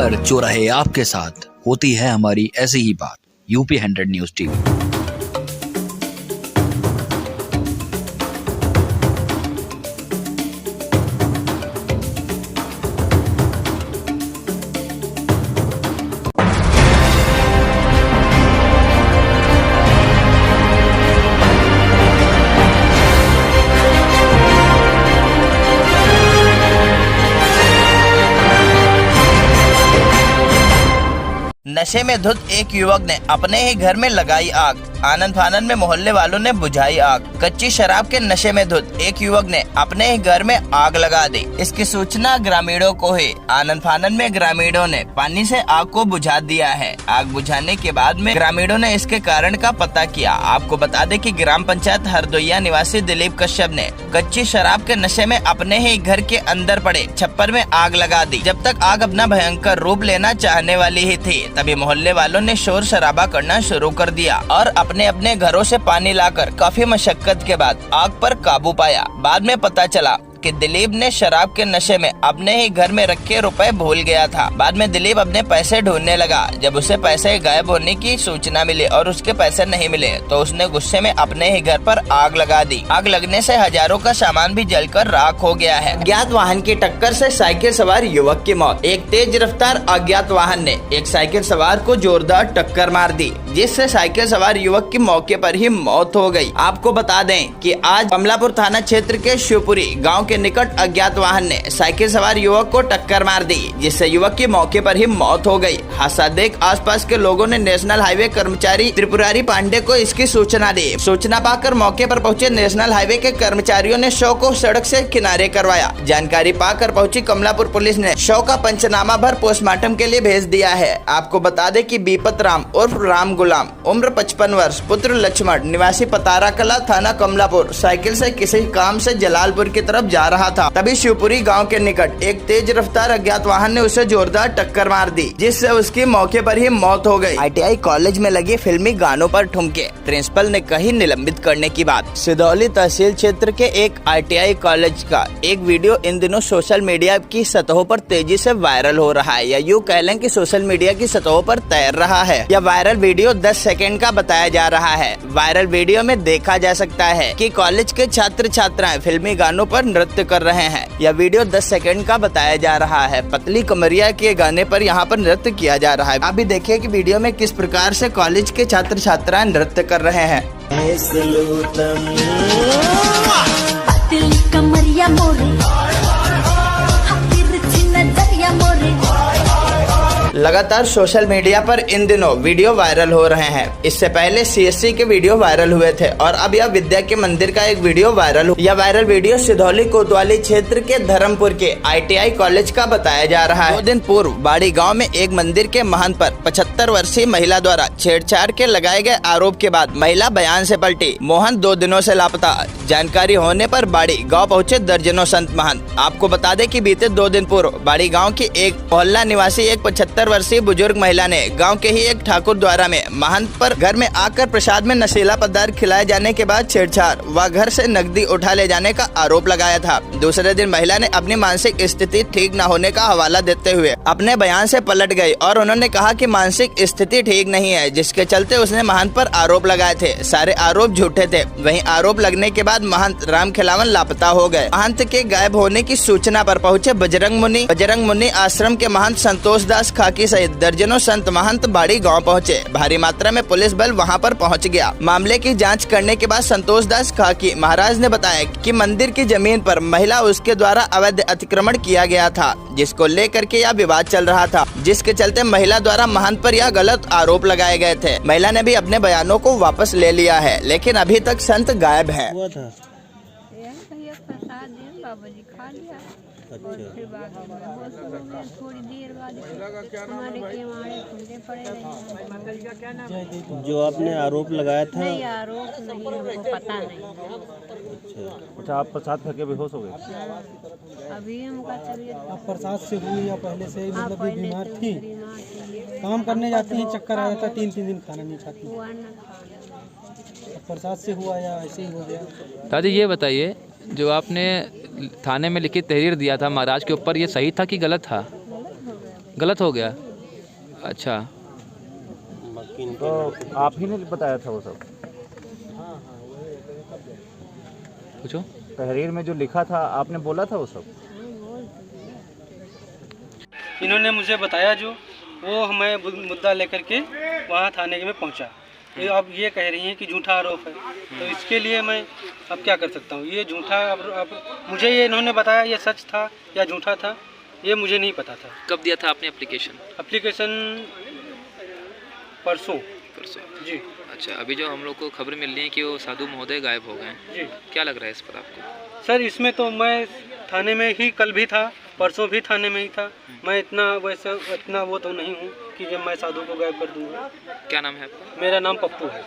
खबर जो रहे आपके साथ, होती है हमारी ऐसी ही बात। UP 100 news TV. नशे में धुत एक युवक ने अपने ही घर में लगाई आग। आनंद फानंद में मोहल्ले वालों ने बुझाई आग। कच्ची शराब के नशे में धुत एक युवक ने अपने ही घर में आग लगा दी। इसकी सूचना ग्रामीणों को हुई। आनंद फानंद में ग्रामीणों ने पानी से आग को बुझा दिया है। आग बुझाने के बाद में ग्रामीणों ने इसके कारण का पता किया। आपको बता दें कि ग्राम पंचायत हरदोइया निवासी दिलीप कश्यप ने कच्ची शराब के नशे में अपने ही घर के अंदर पड़े छप्पर में आग लगा दी। जब तक आग अपना भयंकर रूप लेना चाहने वाली ही थी, तभी मोहल्ले वालों ने शोर शराबा करना शुरू कर दिया और अपने अपने घरों से पानी लाकर काफी मशक्कत के बाद आग पर काबू पाया। बाद में पता चला कि दिलीप ने शराब के नशे में अपने ही घर में रखे रुपए भूल गया था। बाद में दिलीप अपने पैसे ढूंढने लगा। जब उसे पैसे गायब होने की सूचना मिली और उसके पैसे नहीं मिले तो उसने गुस्से में अपने ही घर पर आग लगा दी। आग लगने से हजारों का सामान भी जलकर राख हो गया है। अज्ञात वाहन की टक्कर से साइकिल सवार युवक की मौत। एक तेज रफ्तार अज्ञात वाहन ने एक साइकिल सवार को जोरदार टक्कर मार दी, जिससे साइकिल सवार युवक की मौके पर ही मौत हो गई। आपको बता दें कि आज कमलापुर थाना क्षेत्र के शिवपुरी गाँव के निकट अज्ञात वाहन ने साइकिल सवार युवक को टक्कर मार दी, जिससे युवक की मौके पर ही मौत हो गई। हादसा देख आसपास के लोगों ने नेशनल हाईवे कर्मचारी त्रिपुरारी पांडे को इसकी सूचना दी। सूचना पाकर मौके पर पहुंचे नेशनल हाईवे के कर्मचारियों ने शव को सड़क से किनारे करवाया। जानकारी पाकर पहुंची कमलापुर पुलिस ने शव का पंचनामा भर पोस्टमार्टम के लिए भेज दिया है। आपको बता दें कि बीपत राम उर्फ राम गुलाम, उम्र 55 वर्ष, पुत्र लक्ष्मण, निवासी पतारा कला, थाना कमलापुर, साइकिल से किसी काम से जलालपुर की तरफ जा रहा था। तभी शिवपुरी गांव के निकट एक तेज रफ्तार अज्ञात वाहन ने उसे जोरदार टक्कर मार दी, जिससे उसकी मौके पर ही मौत हो गई। ITI कॉलेज में लगे फिल्मी गानों पर ठुमके, प्रिंसिपल ने कही निलंबित करने की बात। सिधौली तहसील क्षेत्र के एक ITI कॉलेज का एक वीडियो इन दिनों सोशल मीडिया की सतहों पर तेजी से वायरल हो रहा है, या यूँ कह लें कि सोशल मीडिया की सतहों पर तैर रहा है। यह वायरल वीडियो 10 सेकंड का बताया जा रहा है। वायरल वीडियो में देखा जा सकता है कि कॉलेज के छात्र छात्राएं फिल्मी गानों पर नृत्य कर रहे हैं। यह वीडियो 10 सेकंड का बताया जा रहा है। पतली कमरिया के गाने पर यहाँ पर नृत्य किया जा रहा है। आप भी देखिए कि वीडियो में किस प्रकार से कॉलेज के छात्र छात्राएं नृत्य कर रहे हैं। लगातार सोशल मीडिया पर इन दिनों वीडियो वायरल हो रहे हैं। इससे पहले CSC के वीडियो वायरल हुए थे और अब यह विद्या के मंदिर का एक वीडियो वायरल हुआ। यह वायरल वीडियो सिधौली कोतवाली क्षेत्र के धर्मपुर के ITI कॉलेज का बताया जा रहा है। 2 दिन पूर्व बाड़ी गांव में एक मंदिर के महंत पर 75 वर्षीय महिला द्वारा छेड़छाड़ के लगाए गए आरोप के बाद महिला बयान से पलटी। मोहन 2 दिनों से लापता। जानकारी होने पर बाड़ी गाँव पहुँचे दर्जनों संत महंत। आपको बता दें कि बीते 2 दिन पूर्व बाड़ी गाँव की एक मोहल्ला निवासी एक 75 वर्षीय बुजुर्ग महिला ने गांव के ही एक ठाकुर द्वारा में महंत पर घर में आकर प्रसाद में नशीला पदार्थ खिलाए जाने के बाद छेड़छाड़ व घर से नकदी उठा ले जाने का आरोप लगाया था। दूसरे दिन महिला ने अपनी मानसिक स्थिति ठीक न होने का हवाला देते हुए अपने बयान से पलट गई और उन्होंने कहा कि मानसिक स्थिति ठीक नहीं है, जिसके चलते उसने महंत पर आरोप लगाए थे। सारे आरोप झूठे थे। वहीं आरोप लगने के बाद महंत राम खिलावन लापता हो गए। महंत के गायब होने की सूचना पर पहुंचे बजरंग मुनि आश्रम के महंत संतोष दास खाकी सहित दर्जनों संत महंत बाड़ी गांव पहुंचे। भारी मात्रा में पुलिस बल वहां पर पहुंच गया। मामले की जांच करने के बाद संतोष दास खाकी महाराज ने बताया कि मंदिर की जमीन पर महिला उसके द्वारा अवैध अतिक्रमण किया गया था, जिसको लेकर के यह विवाद चल रहा था, जिसके चलते महिला द्वारा महंत पर यह गलत आरोप लगाए गए थे। महिला ने भी अपने बयानों को वापस ले लिया है, लेकिन अभी तक संत गायब है। और फिर बाद में थोड़ी देर बाद हमारे केवाड़े खुले पड़े रहे। जो आपने आरोप लगाया था? नहीं, आरोप नहीं, हमको पता नहीं। अच्छा, आप प्रसाद खा के बेहोश हो गए? अभी हमका तबीयत। आप प्रसाद से हुई या पहले से मतलब बीमार थी? काम करने जाती हैं, चक्कर आ जाता, 3 दिन खाना नहीं खाती। प्रसाद से हुआ या ऐसे ही हो गया? दादी ये बताइए, जो आपने थाने में लिखित तहरीर दिया था महाराज के ऊपर, ये सही था कि गलत था? गलत हो गया। अच्छा, तो आप ही ने बताया था वो सब? पूछो। तहरीर में जो लिखा था आपने बोला था वो सब? इन्होंने मुझे बताया जो, वो मैं मुद्दा लेकर के वहाँ थाने में पहुँचा। ये अब ये कह रही हैं कि झूठा आरोप है, तो इसके लिए मैं अब क्या कर सकता हूँ? ये झूठा अब मुझे ये इन्होंने बताया ये सच था या झूठा था, ये मुझे नहीं पता था। कब दिया था आपने एप्लीकेशन? एप्लीकेशन परसों जी। अच्छा, अभी जो हम लोग को खबर मिल रही है कि वो साधु महोदय गायब हो गए जी, क्या लग रहा है इस पर आपको? सर इसमें तो मैं थाने में ही कल भी था, परसों भी थाने में ही था। मैं इतना वो तो नहीं हूँ कि जब मैं साधु को गायब कर दूँगा। क्या नाम है आपका? मेरा नाम पप्पू है।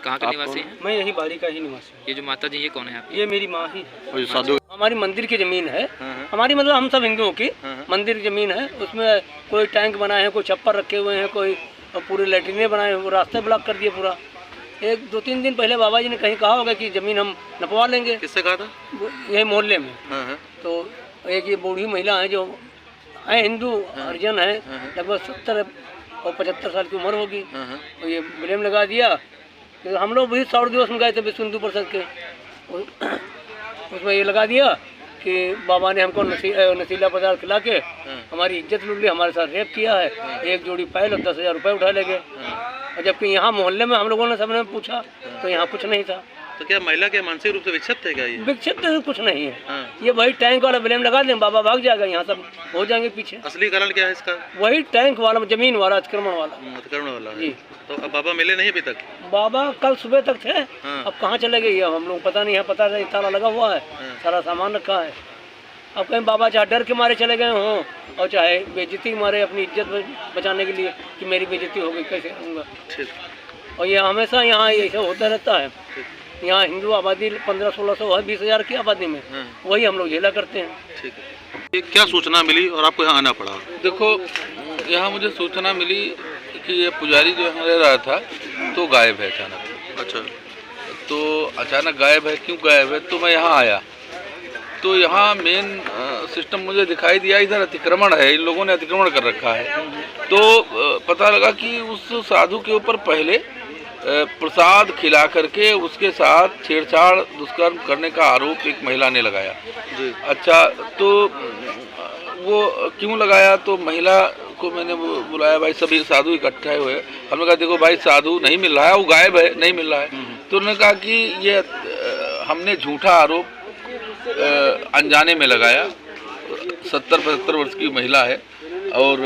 कहाँ का निवासी है? मैं यही बाड़ी का ही निवासी हूँ। ये जो माता जी ये कौन है आपकी? ये मेरी माँ ही है। साधु हमारी मंदिर की ज़मीन है, हमारी मतलब हम सब हिंदुओं की मंदिर की ज़मीन है। उसमें कोई टैंक बनाए हैं, कोई छप्पर रखे हुए हैं, कोई पूरे लैट्रिने बनाए हुए, रास्ते ब्लॉक कर दिए पूरा। 1-2-3 दिन पहले बाबा जी ने कहीं कहा होगा कि ज़मीन हम नपवा लेंगे। किससे कहा था? यही मोहल्ले में। तो एक ये बूढ़ी महिला है जो है हिंदू हरिजन है, लगभग 70 और 75 साल की उम्र होगी। तो ये ब्लेम लगा दिया कि हम लोग भी 100 दिवस में गए थे विश्व हिंदू परिषद के, उसमें ये लगा दिया कि बाबा ने हमको नशीला पदार्थ खिला के हमारी इज्जत लूट ली, हमारे साथ रेप किया है, एक जोड़ी पैल और 10,000 रुपये उठा ले गए। और जबकि यहाँ मोहल्ले में हम लोगों ने सबने पूछा तो यहाँ कुछ नहीं था। तो क्या महिला के मानसिक रूप से विक्षिप्त है क्या ये? विक्षिप्त तो कुछ नहीं है। ये वही टैंक वाला ब्लेम लगा दें, बाबा भाग जाएगा, यहाँ सब हो जाएंगे पीछे। असली कारण क्या है इसका? वही टैंक वाला, जमीन वाला, अतिक्रमण वाला। अतिक्रमण वाला है। जी। तो अब बाबा मिले नहीं अभी तक? बाबा कल सुबह तक थे। अब कहाँ चले गए हम लोग पता नहीं है। पता नहीं, ताला लगा हुआ है, सारा सामान रखा है। अब कहीं बाबा चाहे डर के मारे चले गए हों और चाहे बेइज्जती के मारे, अपनी इज्जत बचाने के लिए कि मेरी बेइज्जती हो गई, कैसे रहूँगा। ठीक। और ये हमेशा यहाँ ऐसा होता रहता है। यहाँ हिंदू आबादी 1500-1600 है 20,000 की आबादी में, वही हम लोग झेला करते हैं। ठीक है। ये क्या सूचना मिली और आपको यहाँ आना पड़ा? देखो, यहाँ मुझे सूचना मिली कि ये पुजारी जो यहाँ रह रहा था तो गायब है अचानक। अच्छा। तो अचानक गायब है, क्यों गायब है? तो मैं यहाँ आया तो यहाँ मेन सिस्टम मुझे दिखाई दिया, इधर अतिक्रमण है, इन लोगों ने अतिक्रमण कर रखा है। तो पता लगा कि उस साधु के ऊपर पहले प्रसाद खिला करके उसके साथ छेड़छाड़ दुष्कर्म करने का आरोप एक महिला ने लगाया। जी। अच्छा, तो वो क्यों लगाया? तो महिला को मैंने बुलाया, भाई सभी साधु इकट्ठे हुए। हमने कहा देखो भाई, साधु नहीं मिल रहा है, वो गायब है, नहीं मिल रहा है। तो उन्होंने कहा कि ये हमने झूठा आरोप अनजाने में लगाया। 70-75 वर्ष की महिला है और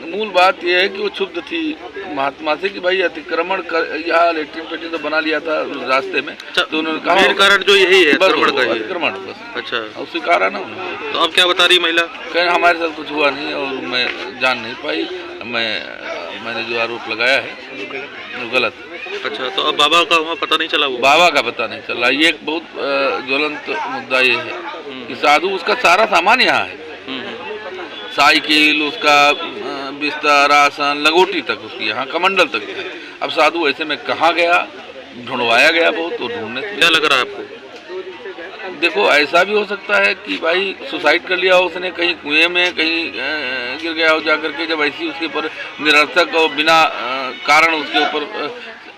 मूल बात यह है कि वो क्षुब्ध थी महात्मा से कि भाई अतिक्रमण कर, यहाँ लेट्रिन पेट्रिन तो बना लिया था रास्ते में। तो उन्होंने कहा मेन कारण जो यही है अतिक्रमण का ही है। अतिक्रमण बस। अच्छा। उसी कारण है। तो अब क्या बता रही महिला? कहीं हमारे साथ कुछ हुआ नहीं और मैं जान नहीं पाई, मैंने जो आरोप लगाया है वो गलत। अच्छा, तो अब बाबा का वहाँ पता नहीं चला? वो बाबा का पता नहीं चला। ये एक बहुत ज्वलंत मुद्दा ये है कि साधु, उसका सारा सामान यहाँ है, साइकिल, उसका बिस्तर, आसन, लंगोटी तक उसकी, यहाँ कमंडल तक है। अब साधु ऐसे में कहाँ गया? ढूंढवाया गया बहुत, तो ढूंढने क्या लग रहा है आपको? देखो, ऐसा भी हो सकता है कि भाई सुसाइड कर लिया उसने, कहीं कुएं में कहीं गिर गया हो जाकर के, जब ऐसी उसके ऊपर निरर्थक और बिना कारण उसके ऊपर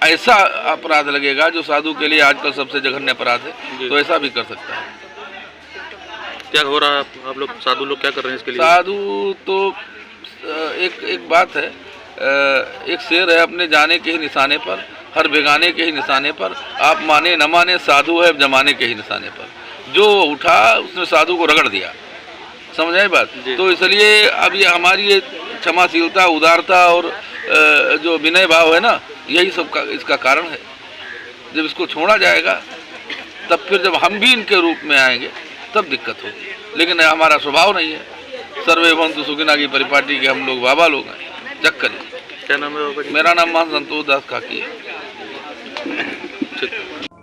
ऐसा अपराध लगेगा जो साधु के लिए आजकल सबसे जघन्य अपराध है, तो ऐसा भी कर सकता है। क्या हो रहा है? आप लोग साधु लोग क्या कर रहे हैं इसके लिए? साधु तो एक बात है, एक शेर है, अपने जाने के ही निशाने पर, हर बेगाने के ही निशाने पर, आप माने न माने साधु है जमाने के ही निशाने पर। जो उठा उसने साधु को रगड़ दिया, समझ आई बात? तो इसलिए अब ये हमारी ये क्षमाशीलता, उदारता और जो विनय भाव है ना, यही सब का इसका कारण है। जब इसको छोड़ा जाएगा तब फिर जब हम भी इनके रूप में आएंगे तब दिक्कत होगी, लेकिन हमारा स्वभाव नहीं है। सर्वे भवन्तु सुखिनः की परिपाटी के हम लोग बाबा लोग हैं, चक्कर। क्या नाम है बाबा जी? मेरा नाम महंत संतोष दास काकी है।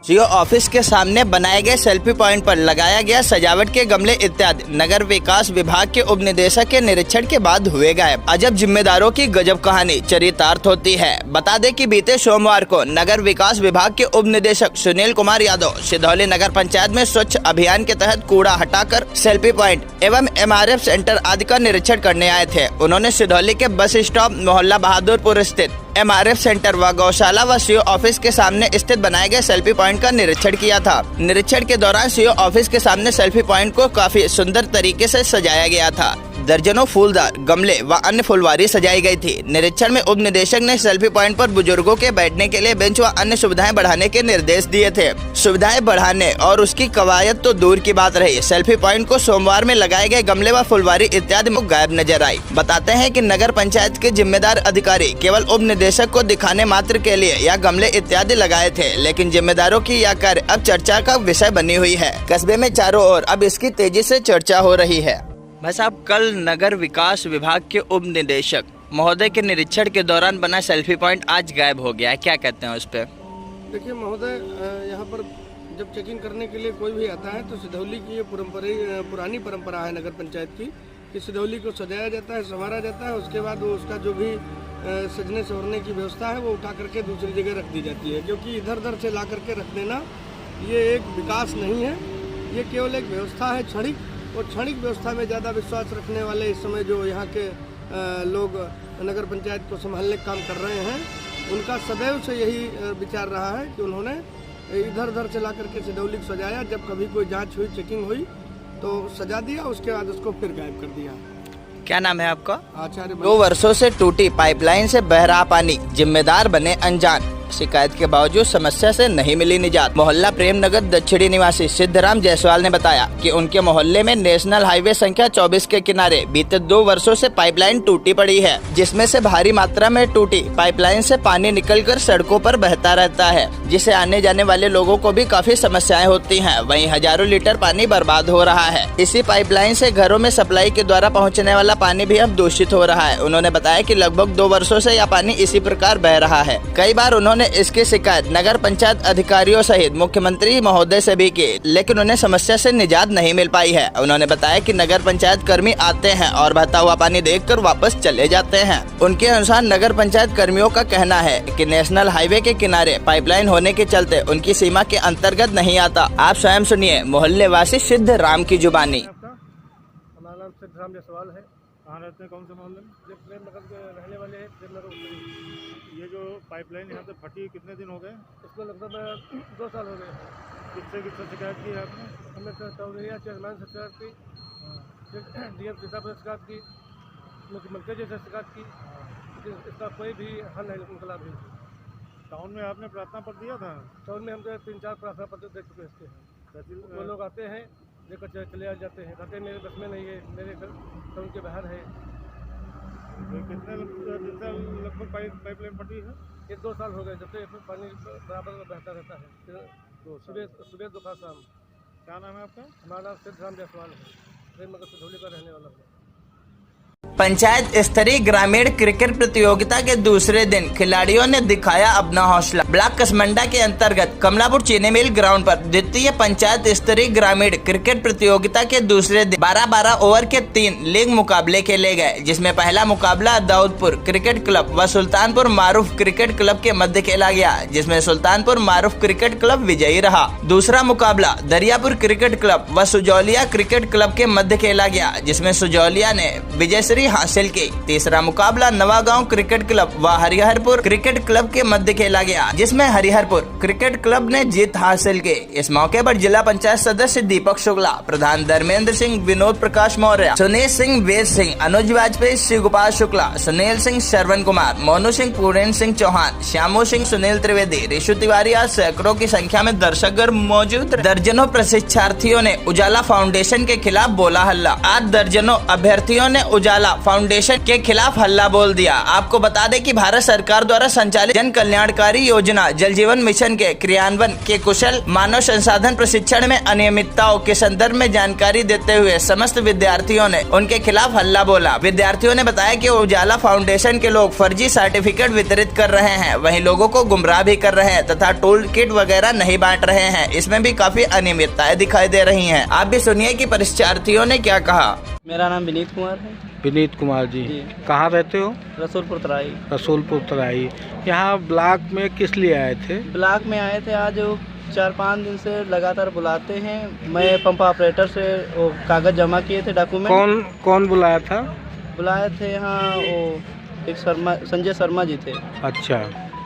जियो ऑफिस के सामने बनाए गए सेल्फी पॉइंट पर लगाया गया सजावट के गमले इत्यादि नगर विकास विभाग के उप निदेशक के निरीक्षण के बाद हुए गायब। अजब जिम्मेदारों की गजब कहानी चरितार्थ होती है। बता दें कि बीते सोमवार को नगर विकास विभाग के उप निदेशक सुनील कुमार यादव सिधौली नगर पंचायत में स्वच्छ अभियान के तहत कूड़ा हटाकर सेल्फी पॉइंट एवं MRF सेंटर आदि का निरीक्षण करने आए थे। उन्होंने सिधौली के बस स्टॉप, मोहल्ला बहादुरपुर स्थित MRF सेंटर व गौशाला व CO ऑफिस के सामने स्थित बनाए गए सेल्फी पॉइंट का निरीक्षण किया था। निरीक्षण के दौरान CO ऑफिस के सामने सेल्फी पॉइंट को काफी सुंदर तरीके से सजाया गया था। दर्जनों फूलदार गमले व अन्य फुलवारी सजाई गई थी। निरीक्षण में उप निदेशक ने सेल्फी पॉइंट पर बुजुर्गों के बैठने के लिए बेंच व अन्य सुविधाएं बढ़ाने के निर्देश दिए थे। सुविधाएं बढ़ाने और उसकी कवायद तो दूर की बात रही, सेल्फी पॉइंट को सोमवार में लगाए गए गमले व फुलवारी इत्यादि में गायब नजर आई। बताते हैं कि नगर पंचायत के जिम्मेदार अधिकारी केवल उप निदेशक को दिखाने मात्र के लिए यह गमले इत्यादि लगाए थे, लेकिन जिम्मेदारों की यह कार्य अब चर्चा का विषय बनी हुई है। कस्बे में चारों ओर अब इसकी तेजी से चर्चा हो रही है। भाई साहब, कल नगर विकास विभाग के उप निदेशक महोदय के निरीक्षण के दौरान बना सेल्फी पॉइंट आज गायब हो गया है, क्या कहते हैं उस पर? देखिए महोदय, यहाँ पर जब चेकिंग करने के लिए कोई भी आता है तो सिधौली की ये पुरानी परंपरा है नगर पंचायत की कि सिधौली को सजाया जाता है, संवारा जाता है, उसके बाद वो उसका जो भी सजने संवरने की व्यवस्था है वो उठा करके दूसरी जगह रख दी जाती है। क्योंकि इधर उधर से ला करके रख देना ये एक विकास नहीं है, ये केवल एक व्यवस्था है क्षणिक, और क्षणिक व्यवस्था में ज़्यादा विश्वास रखने वाले इस समय जो यहाँ के लोग नगर पंचायत को संभालने का काम कर रहे हैं, उनका सदैव से यही विचार रहा है कि उन्होंने इधर उधर से ला करके सिधौली को सजाया। जब कभी कोई जांच हुई, चेकिंग हुई तो सजा दिया, उसके बाद उसको फिर गायब कर दिया। क्या नाम है आपका? आचार्य। 2 वर्षों से टूटी पाइपलाइन से बह रहा पानी, जिम्मेदार बने अनजान। शिकायत के बावजूद समस्या से नहीं मिली निजात। मोहल्ला प्रेम नगर दक्षिणी निवासी सिद्धराम जायसवाल ने बताया कि उनके मोहल्ले में नेशनल हाईवे संख्या 24 के किनारे बीते 2 वर्षों से पाइपलाइन टूटी पड़ी है, जिसमें से भारी मात्रा में टूटी पाइपलाइन से पानी निकलकर सड़कों पर बहता रहता है, जिसे आने जाने वाले लोगों को भी काफी समस्याएं होती हैं। वहीं हजारों लीटर पानी बर्बाद हो रहा है। इसी पाइपलाइन से घरों में सप्लाई के द्वारा पहुँचने वाला पानी भी अब दूषित हो रहा है। उन्होंने बताया कि लगभग 2 वर्षों से यह पानी इसी प्रकार बह रहा है। कई बार उन्होंने इसकी शिकायत नगर पंचायत अधिकारियों सहित मुख्यमंत्री महोदय से भी की, लेकिन उन्हें समस्या से निजात नहीं मिल पाई है। उन्होंने बताया कि नगर पंचायत कर्मी आते हैं और बहता हुआ पानी देखकर वापस चले जाते हैं। उनके अनुसार नगर पंचायत कर्मियों का कहना है कि नेशनल हाईवे के किनारे पाइपलाइन होने के चलते उनकी सीमा के अंतर्गत नहीं आता। आप स्वयं सुनिए मोहल्ले वासी सिद्ध राम की जुबानी। हमारा नाम सिद्धराम जायसवाल है। कहाँ रहते हैं, कौन से मोहल्ले में? जो प्रेम नगर के रहने वाले हैं, प्रेम नगर। ये जो पाइपलाइन यहाँ से फटी कितने दिन हो गए? इसको लगभग 2 साल हो गए। किससे शिकायत की है आपने? हमने चौधरी चेयरमैन से शिकायत की, DM सीतापुर से शिकायत की, मुख्यमंत्री जी से शिकायत की, लेकिन इसका कोई भी हल नहीं निकला। भी टाउन में आपने प्रार्थना पत्र दिया था? टाउन में हम तो 3-4 प्रार्थना पत्र दे चुके इसके हैं। वो लोग आते हैं, लेकर चले आ जाते हैं, कहते मेरे बस में नहीं है, मेरे टाउन के बाहर है। कितने दिन से लगभग पाइपलाइन फटी है? ये 2 साल हो गए जब से पानी बराबर बहता रहता है, सुबह दोपहर शाम। क्या नाम है आपका? हमारा नाम सिद्धराम जायसवाल है, प्रेम नगर सिधौली का रहने वाला है। पंचायत स्तरीय ग्रामीण क्रिकेट प्रतियोगिता के दूसरे दिन खिलाड़ियों ने दिखाया अपना हौसला। ब्लॉक कसमंडा के अंतर्गत कमलापुर चीनी मिल ग्राउंड पर द्वितीय पंचायत स्तरीय ग्रामीण क्रिकेट प्रतियोगिता के दूसरे दिन 12-12 ओवर के 3 लीग मुकाबले खेले गए, जिसमें पहला मुकाबला दाऊदपुर क्रिकेट क्लब व सुल्तानपुर मारूफ क्रिकेट क्लब के मध्य खेला गया, जिसमें सुल्तानपुर मारूफ क्रिकेट क्लब विजयी रहा। दूसरा मुकाबला दरियापुर क्रिकेट क्लब व सुजौलिया क्रिकेट क्लब के मध्य खेला गया, जिसमें सुजौलिया ने विजय हासिल की। तीसरा मुकाबला नवागांव क्रिकेट क्लब व हरिहरपुर क्रिकेट क्लब के मध्य खेला गया, जिसमें हरिहरपुर क्रिकेट क्लब ने जीत हासिल की। इस मौके पर जिला पंचायत सदस्य दीपक शुक्ला, प्रधान धर्मेंद्र सिंह, विनोद प्रकाश मौर्य, सुनील सिंह, वेद सिंह, अनुज वाजपेयी, शिव गोपाल शुक्ला, सुनील सिंह, श्रवण कुमार, मोनू सिंह, पूरेन सिंह चौहान, श्यामू सिंह, सुनील त्रिवेदी, ऋषु तिवारी आज सैकड़ों की संख्या में दर्शकगण मौजूद। दर्जनों प्रशिक्षार्थियों ने उजाला फाउंडेशन के खिलाफ बोला हल्ला। आज दर्जनों अभ्यर्थियों ने उजाला फाउंडेशन के खिलाफ हल्ला बोल दिया। आपको बता दें कि भारत सरकार द्वारा संचालित जन कल्याणकारी योजना जल जीवन मिशन के क्रियान्वयन के कुशल मानव संसाधन प्रशिक्षण में अनियमितताओं के संदर्भ में जानकारी देते हुए समस्त विद्यार्थियों ने उनके खिलाफ हल्ला बोला। विद्यार्थियों ने बताया कि उजाला फाउंडेशन के लोग फर्जी सर्टिफिकेट वितरित कर रहे हैं, वहीं लोगों को गुमराह भी कर रहे हैं तथा टूल किट वगैरह नहीं बांट रहे हैं। इसमें भी काफी अनियमितताएं दिखाई दे रही हैं। आप भी सुनिए कि परीक्षार्थियों ने क्या कहा। मेरा नाम विनीत कुमार है। विनीत कुमार जी, कहाँ रहते हो? रसूलपुर तराई। रसूलपुर तराई। यहाँ ब्लॉक में किस लिए आए थे? ब्लॉक में आए थे, आज 4-5 दिन से लगातार बुलाते हैं। मैं पंप ऑपरेटर से वो कागज़ जमा किए थे, डॉक्यूमेंट। कौन बुलाया था? बुलाए थे यहाँ वो एक संजय शर्मा जी थे। अच्छा।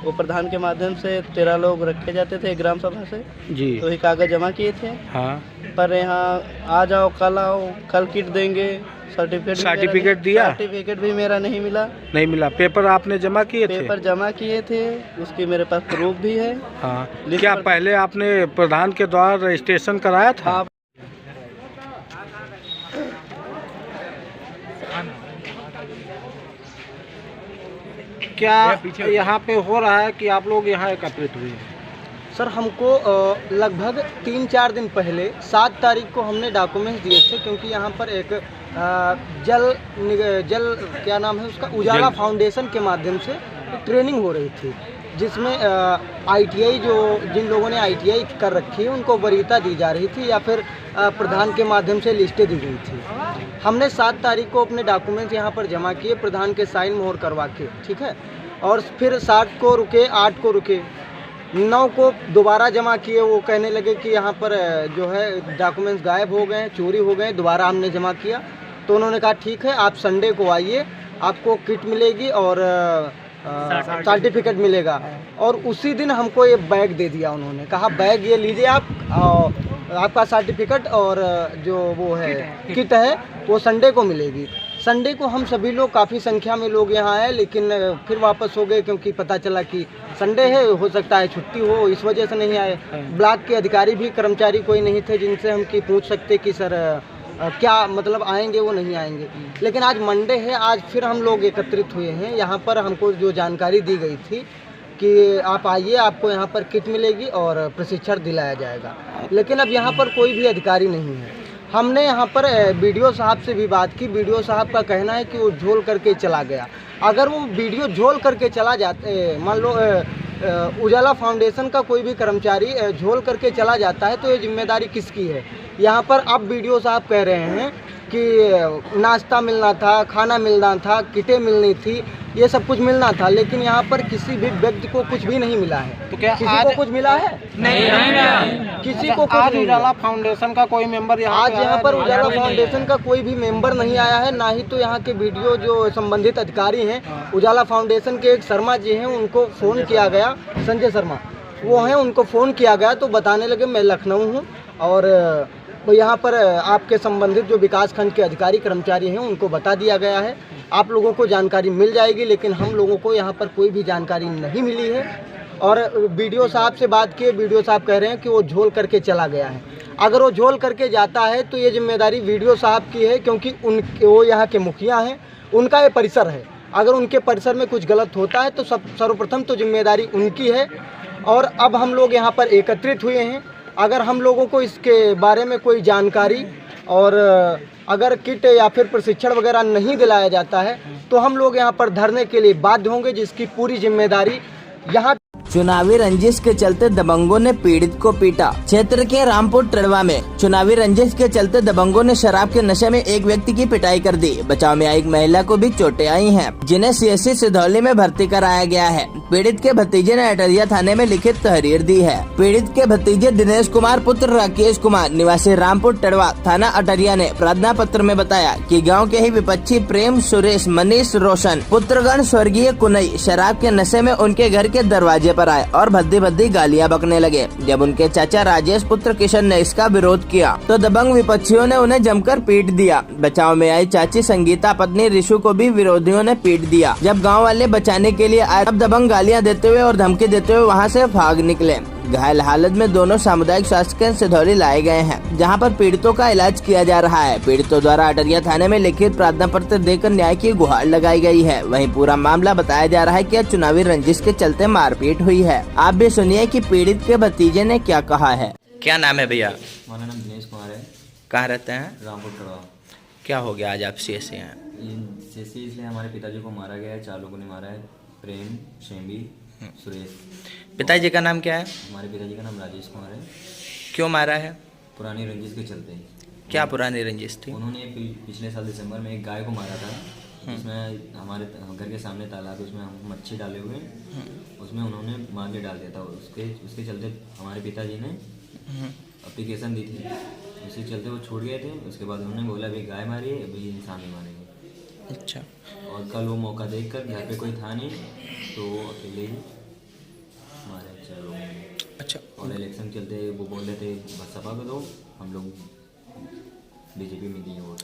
वो प्रधान के माध्यम से 13 लोग रखे जाते थे ग्राम सभा से जी। तो ये कागज़ जमा किए थे। हाँ। पर यहाँ आ जाओ, कल आओ, कल किट देंगे, सर्टिफिकेट दिया? सर्टिफिकेट भी मेरा नहीं मिला। पेपर आपने जमा किए थे? पेपर जमा किए थे, उसकी मेरे पास प्रूफ भी है। हाँ। क्या पहले आपने प्रधान के द्वारा रजिस्ट्रेशन कराया था? क्या यहाँ पे हो रहा है कि आप लोग यहाँ एकत्रित हुए हैं? सर, हमको लगभग 3-4 दिन पहले 7 तारीख को हमने डॉक्यूमेंट्स दिए थे, क्योंकि यहाँ पर एक जल क्या नाम है उसका, उजाला फाउंडेशन के माध्यम से ट्रेनिंग हो रही थी, जिसमें ITI जिन लोगों ने ITI कर रखी है उनको वरीयता दी जा रही थी या फिर प्रधान के माध्यम से लिस्टें दी गई थी। हमने 7 तारीख को अपने डॉक्यूमेंट्स यहाँ पर जमा किए, प्रधान के साइन मोहर करवा के, ठीक है। और फिर 7 को रुके, 8 को रुके, 9 को दोबारा जमा किए। वो कहने लगे कि यहाँ पर जो है डॉक्यूमेंट्स गायब हो गए, चोरी हो गए। दोबारा हमने जमा किया तो उन्होंने कहा ठीक है, आप संडे को आइए, आपको किट मिलेगी और सर्टिफिकेट मिलेगा। और उसी दिन हमको ये बैग दे दिया उन्होंने, कहा बैग ये लीजिए आप, आपका सर्टिफिकेट और जो वो है किट है वो संडे को मिलेगी। संडे को हम सभी लोग, काफ़ी संख्या में लोग यहाँ आए, लेकिन फिर वापस हो गए, क्योंकि पता चला कि संडे है, हो सकता है छुट्टी हो, इस वजह से नहीं आए। ब्लॉक के अधिकारी भी, कर्मचारी कोई नहीं थे जिनसे हम कि पूछ सकते कि सर क्या मतलब आएंगे, वो नहीं आएंगे। लेकिन आज मंडे है, आज फिर हम लोग एकत्रित हुए हैं। यहाँ पर हमको जो जानकारी दी गई थी कि आप आइए, आपको यहाँ पर किट मिलेगी और प्रशिक्षण दिलाया जाएगा, लेकिन अब यहाँ पर कोई भी अधिकारी नहीं है। हमने यहाँ पर BDO साहब से भी बात की। BDO साहब का कहना है कि वो झोल करके चला गया। अगर वो BDO झोल करके चला जाते, मान लो उजाला फाउंडेशन का कोई भी कर्मचारी झोल करके चला जाता है, तो ये जिम्मेदारी किसकी है? यहाँ पर अब BDO साहब कह रहे हैं कि नाश्ता मिलना था, खाना मिलना था, किटें मिलनी थी, ये सब कुछ मिलना था, लेकिन यहाँ पर किसी भी व्यक्ति को कुछ भी नहीं मिला है। तो क्या किसी को कुछ मिला है? नहीं मिला। किसी को कुछ नहीं। उजाला फाउंडेशन का कोई मेंबर आज यहाँ पर उजाला फाउंडेशन का कोई भी मेंबर नहीं आया है, ना ही तो यहाँ के BDO जो संबंधित अधिकारी हैं, उजाला फाउंडेशन के एक शर्मा जी हैं, उनको फ़ोन किया गया, संजय शर्मा वो हैं, उनको फ़ोन किया गया तो बताने लगे मैं लखनऊ हूँ और तो यहाँ पर आपके संबंधित जो विकास खंड के अधिकारी कर्मचारी हैं उनको बता दिया गया है, आप लोगों को जानकारी मिल जाएगी। लेकिन हम लोगों को यहाँ पर कोई भी जानकारी नहीं मिली है। और BDO साहब से बात किए, BDO साहब कह रहे हैं कि वो झोल करके चला गया है। अगर वो झोल करके जाता है तो ये जिम्मेदारी BDO साहब की है, क्योंकि वो यहाँ के मुखिया हैं, उनका ये परिसर है। अगर उनके परिसर में कुछ गलत होता है तो सर्वप्रथम तो जिम्मेदारी उनकी है। और अब हम लोग यहाँ पर एकत्रित हुए हैं। अगर हम लोगों को इसके बारे में कोई जानकारी और अगर किट या फिर प्रशिक्षण वगैरह नहीं दिलाया जाता है तो हम लोग यहाँ पर धरने के लिए बाध्य होंगे, जिसकी पूरी जिम्मेदारी यहाँ। चुनावी रंजिश के चलते दबंगों ने पीड़ित को पीटा। क्षेत्र के रामपुर टड़वा में चुनावी रंजिश के चलते दबंगों ने शराब के नशे में एक व्यक्ति की पिटाई कर दी। बचाव में आई एक महिला को भी चोटें आई हैं, जिन्हें CSC सिधौली में भर्ती कराया गया है। पीड़ित के भतीजे ने अटरिया थाने में लिखित तहरीर दी है। पीड़ित के भतीजे दिनेश कुमार पुत्र राकेश कुमार निवासी रामपुर टड़वा थाना अटरिया ने प्रार्थना पत्र में बताया कि गाँव के ही विपक्षी प्रेम, सुरेश, मनीष, रोशन पुत्रगण स्वर्गीय कुनई शराब के नशे में उनके घर के दरवाजे पर आए और भद्दी भद्दी गालियां बकने लगे। जब उनके चाचा राजेश पुत्र किशन ने इसका विरोध किया तो दबंग विपक्षियों ने उन्हें जमकर पीट दिया। बचाव में आई चाची संगीता पत्नी रिशु को भी विरोधियों ने पीट दिया। जब गांव वाले बचाने के लिए आए तब दबंग गालियां देते हुए और धमकी देते हुए वहां से भाग निकले। घायल हालत में दोनों सामुदायिक स्वास्थ्य केंद्र सिधौली लाए गए हैं, जहां पर पीड़ितों का इलाज किया जा रहा है। पीड़ितों द्वारा अटरिया थाने में लिखित प्रार्थना पत्र देकर न्याय की गुहार लगाई गई है। वहीं पूरा मामला बताया जा रहा है कि चुनावी रंजिश के चलते मारपीट हुई है। आप भी सुनिए कि पीड़ित के भतीजे ने क्या कहा है। क्या नाम है भैया? हमारा नाम दिनेश कुमार है। कहाँ रहते हैं? रामपुर टड़वा। क्या हो गया आज आप CSC हैं? CSC इसलिए हमारे पिताजी को मारा गया है, 4 लोगों ने मारा है, प्रेम, शेमी, सुरेश। पिताजी का नाम क्या है? हमारे पिताजी का नाम राजेश कुमार है। क्यों मारा है? पुरानी रंजिश के चलते। क्या पुरानी रंजिश थी? उन्होंने पिछले साल दिसंबर में एक गाय को मारा था, उसमें हमारे घर के सामने तालाब है, उसमें हम मच्छी डाले हुए हैं, उसमें उन्होंने मार के डाल दिया था। उसके चलते हमारे पिताजी ने एप्लीकेशन दी थी, उसके चलते वो छूट गए थे। उसके बाद उन्होंने बोला अभी गाय मारी है, अभी इंसान नहीं मारेंगे। अच्छा। और कल वो मौका देखकर घर पे कोई था नहीं तो वो अकेले ही मारे 4 लोगों ने। अच्छा। और इलेक्शन चलते वो बोल रहे थे बस सपा को दो, हम लोग बीजेपी में दिए वोट।